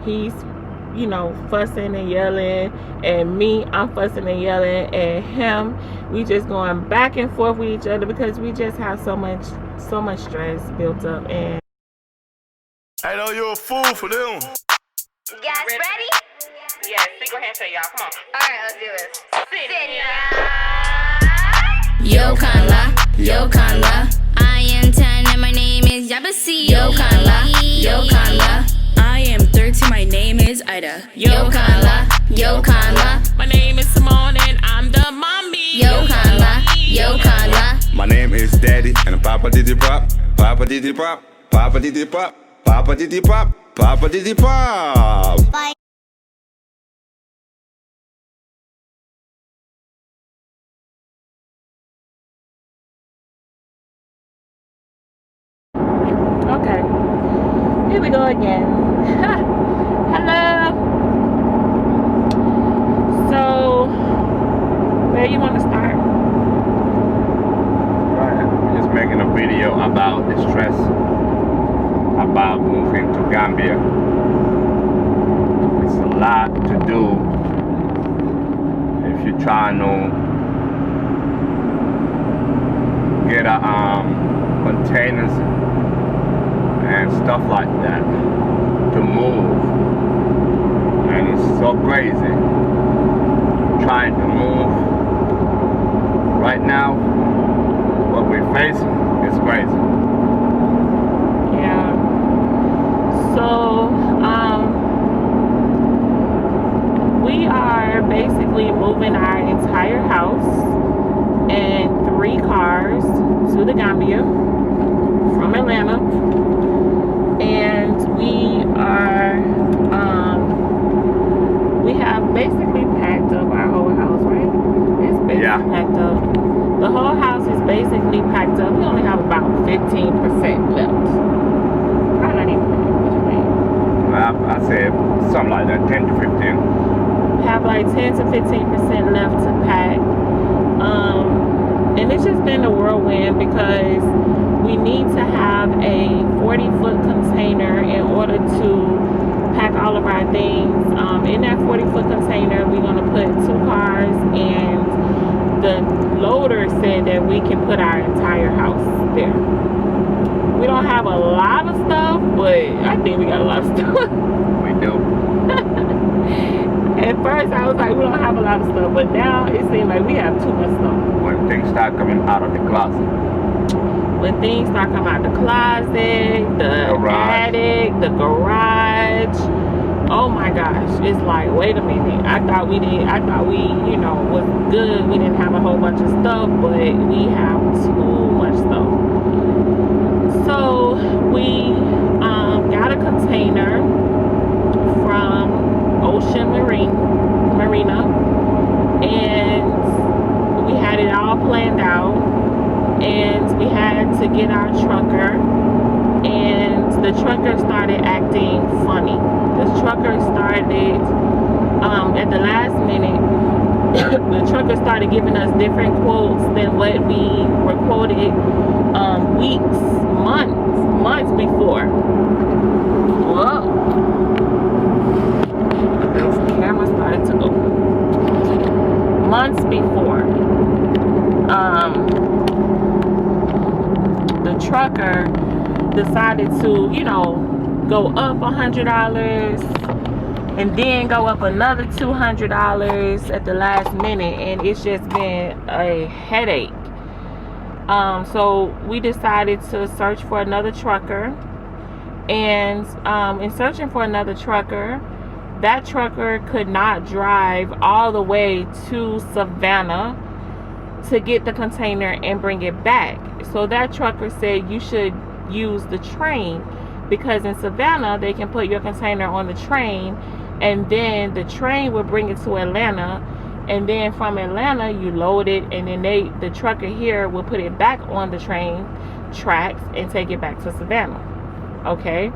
he's, you know, fussing and yelling, and me, I'm fussing and yelling at him. We just going back and forth with each other because we just have so much stress built up. And I know you're a fool for them. You guys ready? yes, go ahead and say y'all. Come on. Alright, let's do this. Yo Kanla, I am 10 and my name is Yabasi. Yo Kanla, I am 13, my name is Ida. Yo Kanla, My name is Simone and I'm the mommy. Yo Kanla, My name is Daddy and Papa Diddy Pop, Papa Diddy Pop, Papa Diddy Pop, Papa Diddy Pop, Papa Diddy Pop. Bye. Okay, here we go again. Hello. So, where you want to start? Right, just making a video about the stress about moving to Gambia. It's a lot to do if you're trying to get a containers and stuff like that to move, and it's so crazy trying to move right now. What we're facing is crazy. Yeah. So, we are basically moving our entire house and 3 cars to the Gambia from Atlanta. And we have basically packed up our whole house, right? It's basically packed up. The whole house is basically packed up. We only have about 15% left. Probably not even. What you think? I said something like that, 10 to 15. We have like 10 to 15% left to pack. And it's just been a whirlwind because we need to have a 40-foot container in order to pack all of our things. In that 40-foot container, we're going to put 2 cars, and the loader said that we can put our entire house there. We don't have a lot of stuff, but I think we got a lot of stuff. We do. At first, I was like, we don't have a lot of stuff, but now it seems like we have too much stuff. When things start coming out of the closet. When things start coming out the closet, the attic, the garage. Oh my gosh, it's like, wait a minute. I thought we, you know, was good. We didn't have a whole bunch of stuff, but we have too much stuff. So we got a container from Ocean Marina, and we had it all planned out, and we had to get our trucker, and the trucker started acting funny. The trucker started at the last minute the trucker started giving us different quotes than what we were quoted months before. Whoa. This camera started to open. Months before. The trucker decided to, you know, go up $100 and then go up another $200 at the last minute, and it's just been a headache. So we decided to search for another trucker, and in searching for another trucker, that trucker could not drive all the way to Savannah to get the container and bring it back. So that trucker said you should use the train, because in Savannah they can put your container on the train, and then the train will bring it to Atlanta, and then from Atlanta you load it, and then the trucker here will put it back on the train tracks and take it back to Savannah. Okay,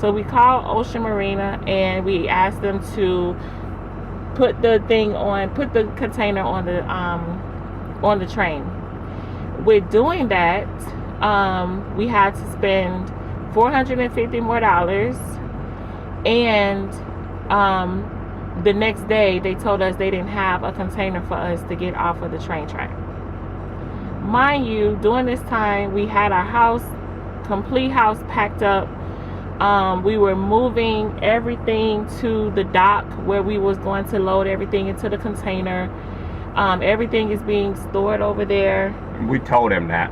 so we called Ocean Marina and we asked them to put the container on the train. With doing that, we had to spend $450 more, And the next day they told us they didn't have a container for us to get off of the train track. Mind you, during this time we had our complete house packed up. We were moving everything to the dock where we was going to load everything into the container. Everything is being stored over there. We told them that.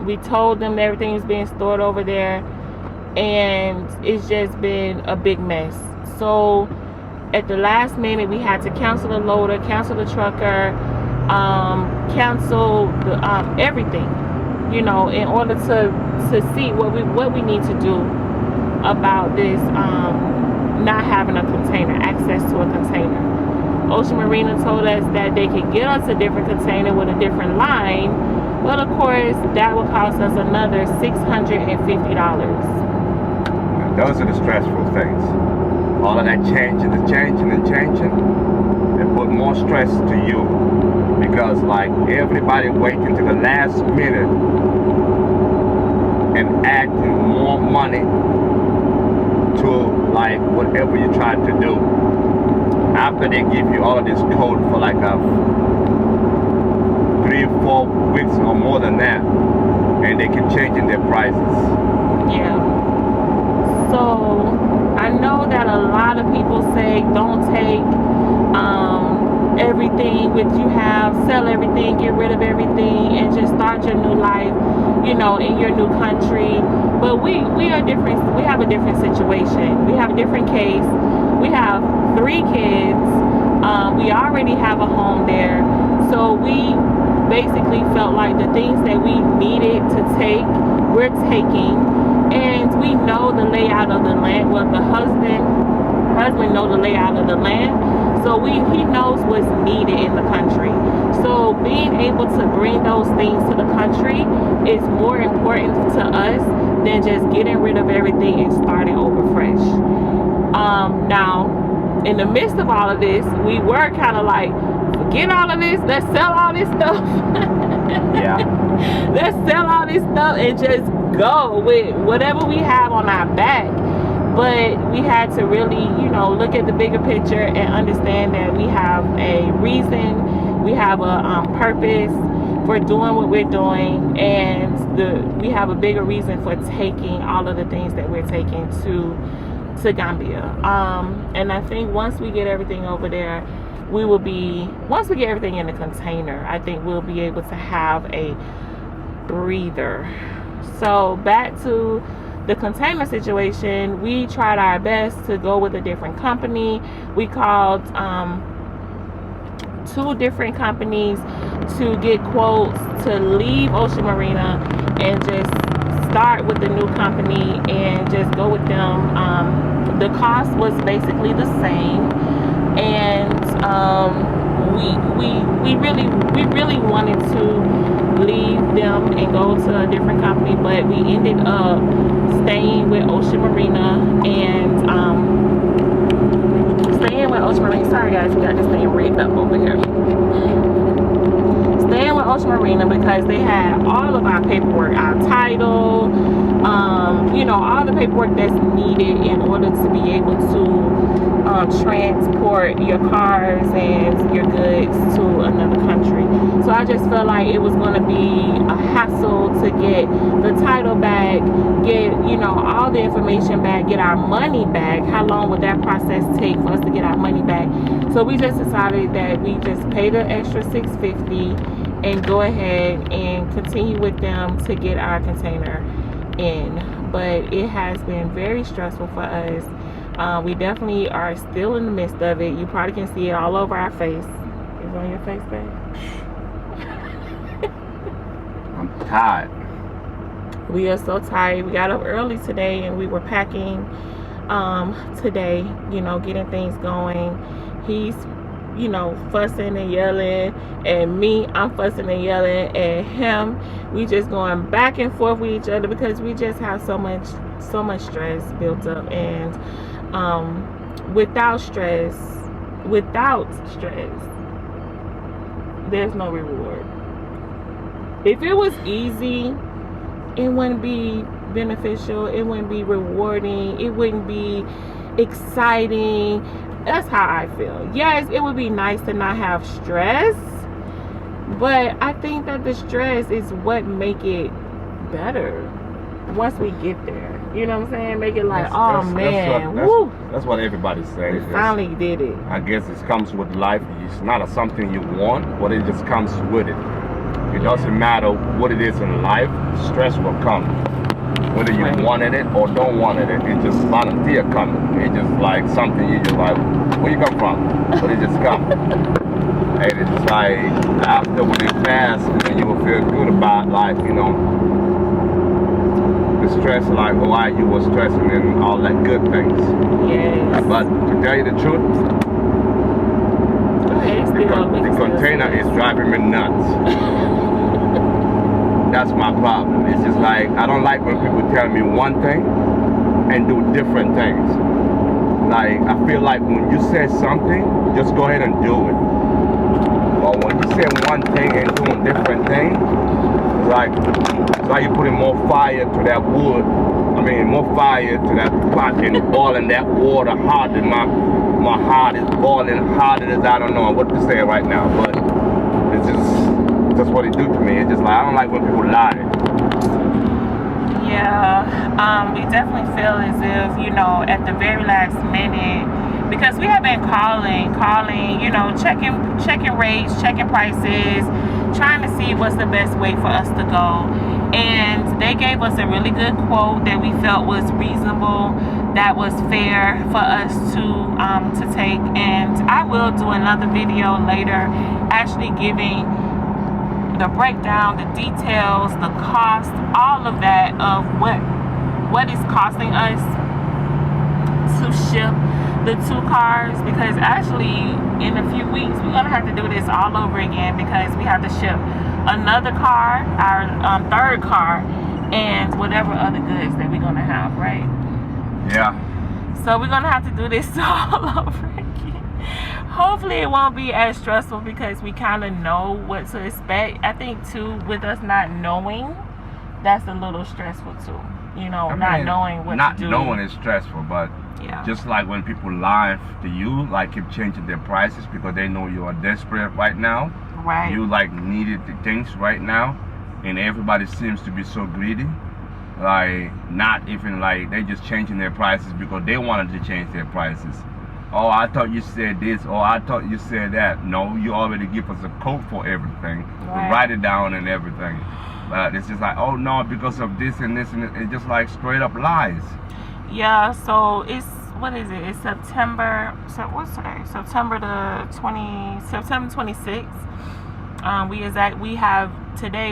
We told them everything is being stored over there, and it's just been a big mess. So at the last minute we had to cancel the loader, cancel the trucker, cancel the everything, you know, in order to see what we need to do about this not having a container, access to a container. Ocean Marina told us that they could get us a different container with a different line, but of course that would cost us another $650. Those are the stressful things. All of that changing, it put more stress to you, because like everybody waiting to the last minute and adding more money to like whatever you try to do. After they give you all of this code for like 3-4 weeks or more than that, and they keep changing their prices. Yeah. So I know that a lot of people say don't take everything that you have, sell everything, get rid of everything, and just start your new life, you know, in your new country. But we are different. We have a different situation. We have a different case. We have 3 kids. We already have a home there. So we basically felt like the things that we needed to take, we're taking. And we know the layout of the land. Well, the husband knows the layout of the land. So he knows what's needed in the country. So being able to bring those things to the country is more important to us than just getting rid of everything and starting over fresh. Now, in the midst of all of this, we were kind of like, forget all of this, let's sell all this stuff. Yeah. Let's sell all this stuff and just go with whatever we have on our back. But we had to really, you know, look at the bigger picture and understand that we have a reason, we have a purpose for doing what we're doing, and we have a bigger reason for taking all of the things that we're taking to Gambia. And I think once we get everything over there, once we get everything in the container, I think we'll be able to have a breather. So back to the container situation, we tried our best to go with a different company. We called 2 different companies to get quotes to leave Ocean Marina and just start with the new company and just go with them. The cost was basically the same, and we really wanted to leave them and go to a different company, but we ended up staying with Ocean Marina and sorry guys, we got this thing rigged up over here. Staying with Ocean Marina because they had all of our paperwork, our title, you know, all the paperwork that's needed in order to be able to transport your cars and your goods to another country. So I just felt like it was going to be a hassle to get the title back, get, you know, all the information back, get our money back. How long would that process take for us to get our money back? So we just decided that we just pay the extra $650 and go ahead and continue with them to get our container in. But it has been very stressful for us. We definitely are still in the midst of it. You probably can see it all over our face. Is it on your face, babe? I'm tired. We are so tired. We got up early today and we were packing today, you know, getting things going. He's, you know, fussing and yelling, and me, I'm fussing and yelling at him. We just going back and forth with each other because we just have so much stress built up. And without stress, there's no reward. If it was easy, it wouldn't be beneficial, it wouldn't be rewarding, it wouldn't be exciting. That's how I feel. Yes, it would be nice to not have stress, but I think that the stress is what make it better once we get there. You know what I'm saying? Make it like, That's what everybody says. We finally did it. I guess it comes with life. It's not something you want, but it just comes with it. It doesn't matter what it is in life, stress will come. Whether you wanted it or don't want it, it just volunteer coming. It's just like something you just like, where you come from? But it just comes. And it's like, after when it passes, then you will feel good about life, you know. The stress, like why you were stressing and all that good things. Yes. But to tell you the truth, the container is driving me nuts. That's my problem. It's just like, I don't like when people tell me one thing and do different things. Like, I feel like when you say something, just go ahead and do it. But when you say one thing and doing different things, it's like you're putting more fire to that wood. I mean, more fire to that pot and boiling that water harder. My heart is boiling harder as I don't know what to say right now. But it's just, that's what it do to me. It's just like, I don't like when people lie. Yeah, we definitely feel as if, you know, at the very last minute, because we have been calling, you know, checking rates, checking prices, trying to see what's the best way for us to go. And they gave us a really good quote that we felt was reasonable, that was fair for us to take. And I will do another video later actually giving the breakdown, the details, the cost, all of that of what is costing us to ship the 2 cars, because actually in a few weeks we're gonna have to do this all over again because we have to ship another car, our 3rd car, and whatever other goods that we're gonna have, right? Yeah. So we're gonna have to do this all over again. Hopefully it won't be as stressful because we kind of know what to expect. I think too, with us not knowing, that's a little stressful too. You know, not knowing what to do. Not knowing is stressful, but yeah. Just like when people lie to you, like keep changing their prices because they know you are desperate right now. Right. You like needed the things right now, and everybody seems to be so greedy. Like not even like they just changing their prices because they wanted to change their prices. Oh, I thought you said this, or I thought you said that. No, you already give us a code for everything. Right. We write it down and everything. But it's just like, oh no, because of this and this and it's just like straight up lies. Yeah, so it's, what is it? It's September, so what's today? September 26th.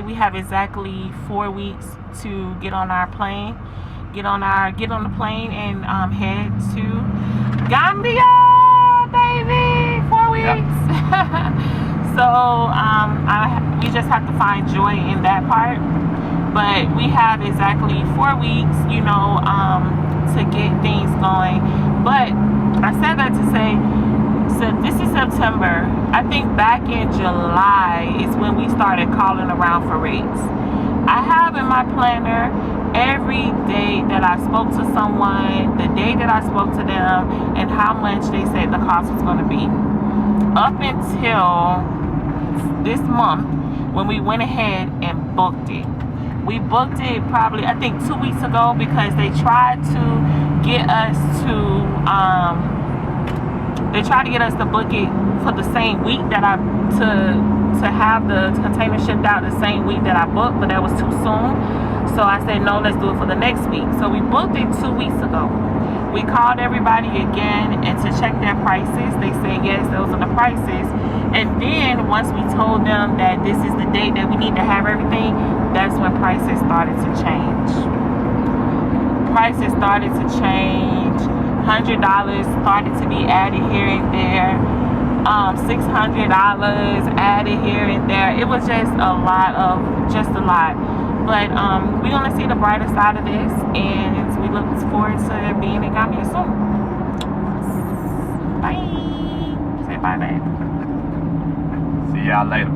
We have exactly 4 weeks to get on our plane. Get on the plane and head to Gambia, baby. 4 weeks. Yep. So we just have to find joy in that part. But we have exactly 4 weeks, you know, to get things going. But I said that to say, so this is September. I think back in July is when we started calling around for rates. I have in my planner every day that I spoke to someone, the day that I spoke to them, and how much they said the cost was going to be. Up until this month, when we went ahead and booked it. We booked it probably, I think, 2 weeks ago because they tried to get us to book it for the same week that to have the container shipped out the same week that I booked, but that was too soon. So I said, no, let's do it for the next week. So we booked it 2 weeks ago. We called everybody again and to check their prices. They said, yes, those are the prices. And then once we told them that this is the date that we need to have everything, that's when prices started to change. Prices started to change. $100 started to be added here and there. $600 added here and there. It was just a lot. But we're gonna see the brighter side of this, and we look forward to being in Gambia soon. Bye. Say bye, babe. See y'all later.